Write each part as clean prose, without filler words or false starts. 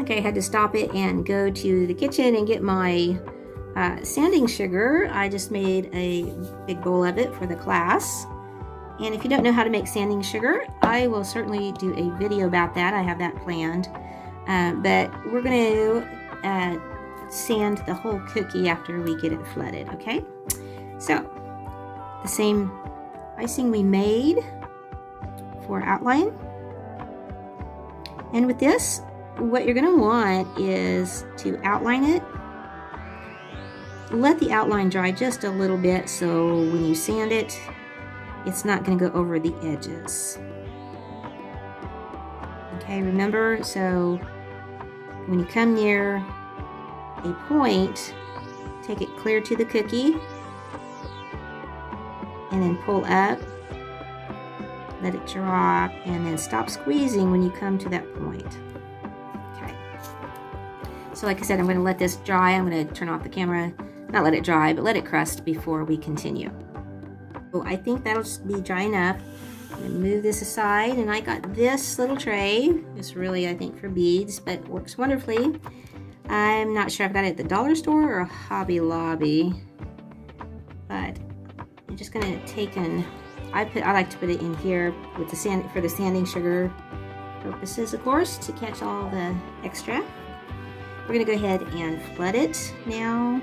Okay, I had to stop it and go to the kitchen and get my sanding sugar. I just made a big bowl of it for the class. And if you don't know how to make sanding sugar, I will certainly do a video about that. I have that planned. But we're going to sand the whole cookie after we get it flooded, okay? So, the same icing we made for outline. And with this, what you're going to want is to outline it. Let the outline dry just a little bit so when you sand it, it's not going to go over the edges. Okay, remember, so when you come near a point, take it clear to the cookie and then pull up, let it drop, and then stop squeezing when you come to that point. Okay. So like I said, I'm going to let this dry. I'm going to turn off the camera. Not let it dry, but let it crust before we continue. So I think that'll be dry enough. I'm going to move this aside, and I got this little tray. It's really, I think, for beads, but it works wonderfully. I'm not sure I've got it at the dollar store or Hobby Lobby, but I'm just going to take and I like to put it in here with the sand for the sanding sugar purposes, of course, to catch all the extra. We're going to go ahead and flood it now.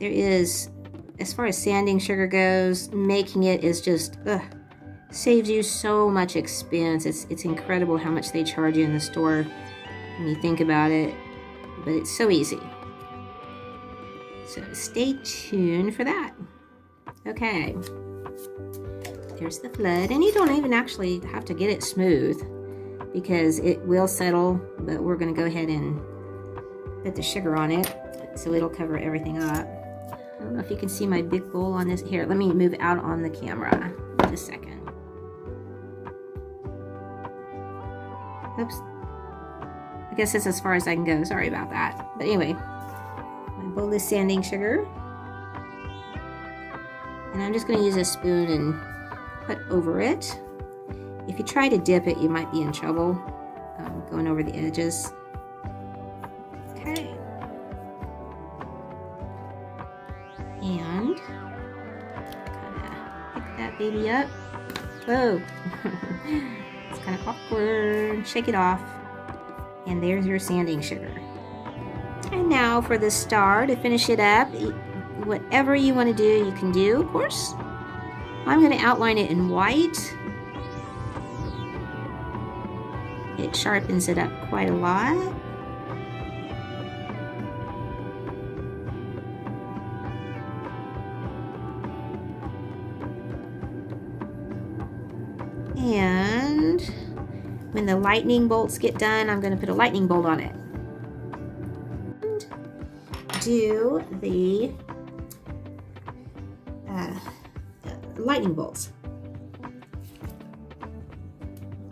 There is, as far as sanding sugar goes, making it is just, saves you so much expense. It's incredible how much they charge you in the store when you think about it, but it's so easy. So stay tuned for that. Okay, there's the flood, and you don't even actually have to get it smooth because it will settle, but we're going to go ahead and put the sugar on it so it'll cover everything up. I don't know if you can see my big bowl on this. Here, let me move out on the camera. Just a second. Oops. I guess that's as far as I can go. Sorry about that. But anyway, my bowl is sanding sugar. And I'm just going to use a spoon and put over it. If you try to dip it, you might be in trouble going over the edges. Okay. And kind of pick that baby up. Whoa. It's kind of awkward. Shake it off. And there's your sanding sugar. And now for the star, to finish it up, whatever you want to do, you can do, of course. I'm going to outline it in white. It sharpens it up quite a lot. And when the lightning bolts get done, I'm going to put a lightning bolt on it. And do the lightning bolts.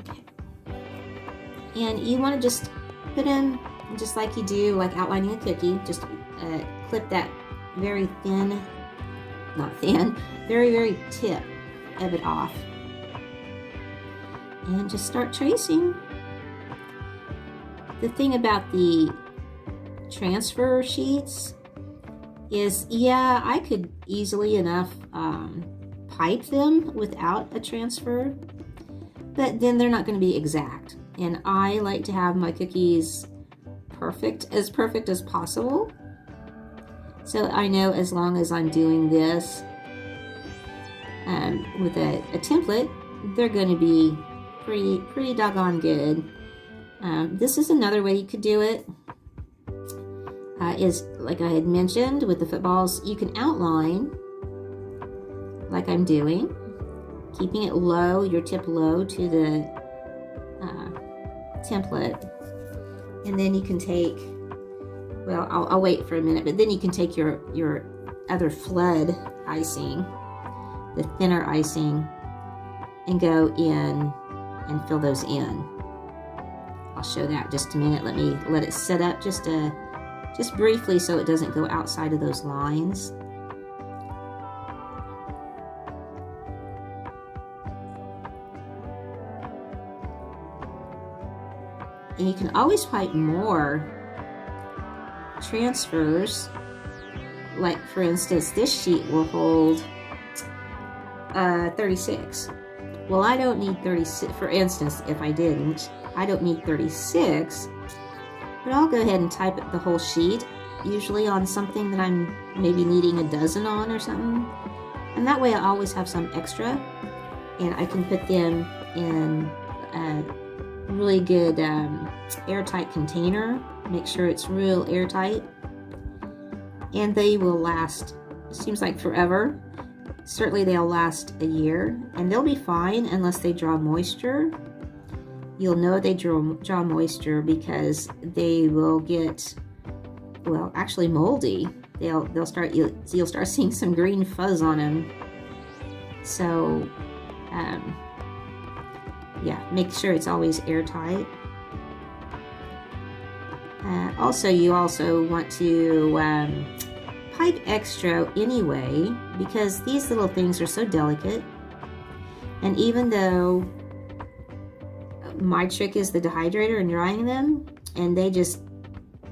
Okay. And you want to just put them just like you do, like outlining a cookie. Just clip that very thin, not thin, very, very tip of it off. And just start tracing. The thing about the transfer sheets is, yeah, I could easily enough pipe them without a transfer, but then they're not going to be exact. And I like to have my cookies perfect as possible. So I know as long as I'm doing this with a template, they're going to be pretty doggone good. This is another way you could do it. Is like I had mentioned with the footballs, you can outline like I'm doing, keeping it low, your tip low to the template, and then you can take, well, I'll wait for a minute, but then you can take your other flood icing, the thinner icing, and go in and fill those in. I'll show that in just a minute. Let me let it set up just briefly so it doesn't go outside of those lines. And you can always pipe more transfers. Like for instance, this sheet will hold 36. Well, I don't need 36. For instance, if I didn't, I don't need 36. But I'll go ahead and type the whole sheet, usually on something that I'm maybe needing a dozen on or something. And that way I always have some extra, and I can put them in a really good airtight container. Make sure it's real airtight. And they will last, seems like forever. Certainly they'll last a year, and they'll be fine unless they draw moisture. You'll know they draw moisture because they will get, well, actually moldy. They'll start, you'll start seeing some green fuzz on them. So, yeah, make sure it's always airtight. Also, you also want to pipe extra anyway, because these little things are so delicate. And even though my trick is the dehydrator and drying them, and they just,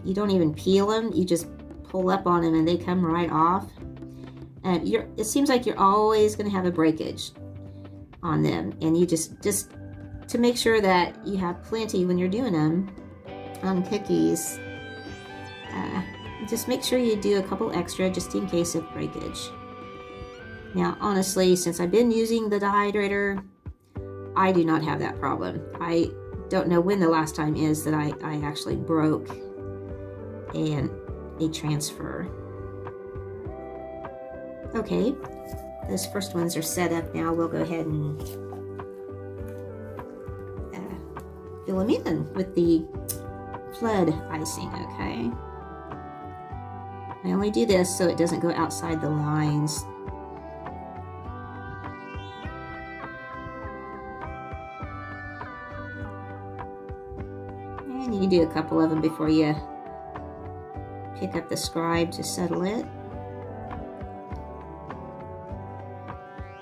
you don't even peel them, you just pull up on them and they come right off. And it seems like you're always going to have a breakage on them, and you just to make sure that you have plenty when you're doing them on cookies, just make sure you do a couple extra just in case of breakage. Now, honestly, since I've been using the dehydrator, I do not have that problem. I don't know when the last time is that I actually broke a transfer. Okay, those first ones are set up now. We'll go ahead and fill them in with the flood icing, okay? I only do this so it doesn't go outside the lines. And you can do a couple of them before you pick up the scribe to settle it.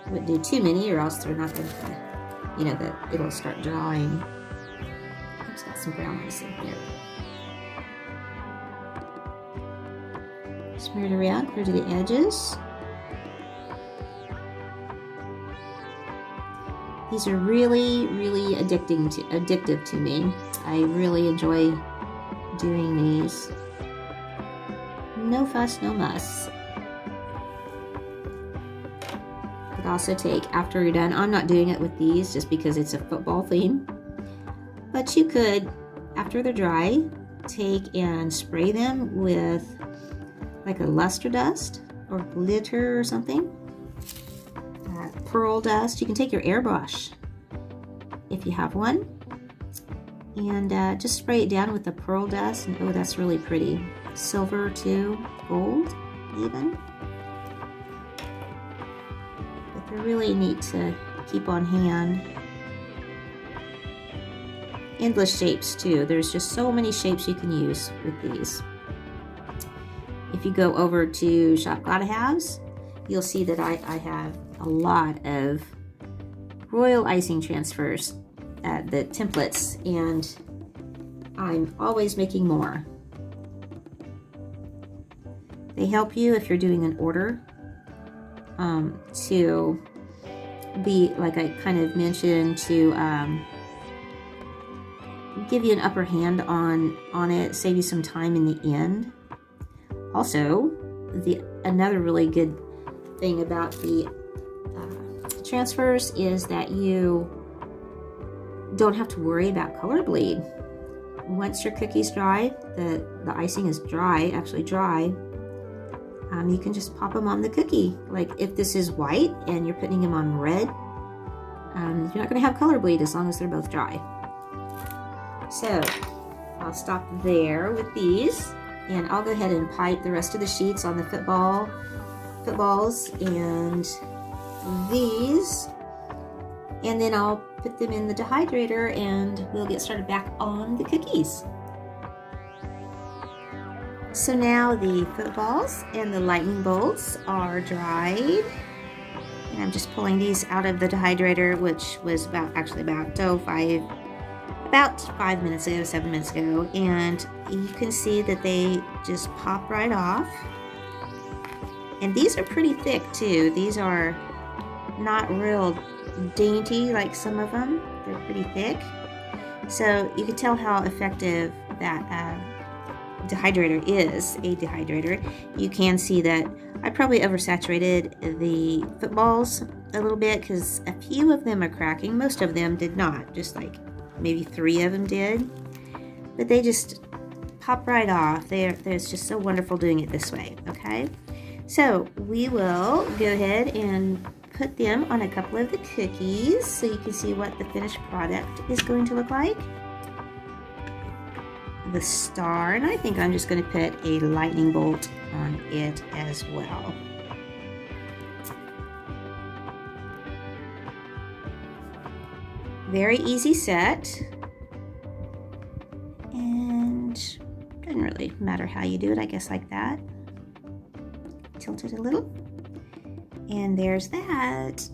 I wouldn't do too many or else they're not going to, you know, that it'll start drying. I've got some brown icing here. Smear it around, clear to the edges. These are really, really addictive to me. I really enjoy doing these. No fuss, no muss. Could also take, after you're done, I'm not doing it with these just because it's a football theme, but you could, after they're dry, take and spray them with like a luster dust or glitter or something. Pearl dust. You can take your airbrush if you have one, and just spray it down with the pearl dust, and oh, that's really pretty. Silver too, gold even. But they're really neat to keep on hand. Endless shapes too. There's just so many shapes you can use with these. If you go over to Shop Gotta Haves, you'll see that I have a lot of royal icing transfers, the templates, and I'm always making more. They help you if you're doing an order to be, like I kind of mentioned, to give you an upper hand on it, save you some time in the end. Also, another really good thing about the transfers is that you don't have to worry about color bleed. Once your cookie's dry, the icing is dry, actually dry, you can just pop them on the cookie. Like if this is white and you're putting them on red, you're not going to have color bleed as long as they're both dry. So I'll stop there with these, and I'll go ahead and pipe the rest of the sheets on the footballs and these, and then I'll put them in the dehydrator and we'll get started back on the cookies. So now the footballs and the lightning bolts are dried. And I'm just pulling these out of the dehydrator, which was about 5 minutes ago, 7 minutes ago. And you can see that they just pop right off. And these are pretty thick too. These are not real dainty like some of them. They're pretty thick. So you can tell how effective that dehydrator is, a dehydrator. You can see that I probably oversaturated the footballs a little bit because a few of them are cracking. Most of them did not, just like maybe 3 of them did. But they just pop right off. It's just so wonderful doing it this way, okay? So we will go ahead and put them on a couple of the cookies so you can see what the finished product is going to look like. The star, and I think I'm just going to put a lightning bolt on it as well. Very easy set, and doesn't really matter how you do it, I guess, like that. Tilt it a little, and there's that.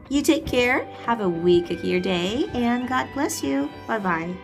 You take care, have a WeCookier day, and God bless you. Bye-bye.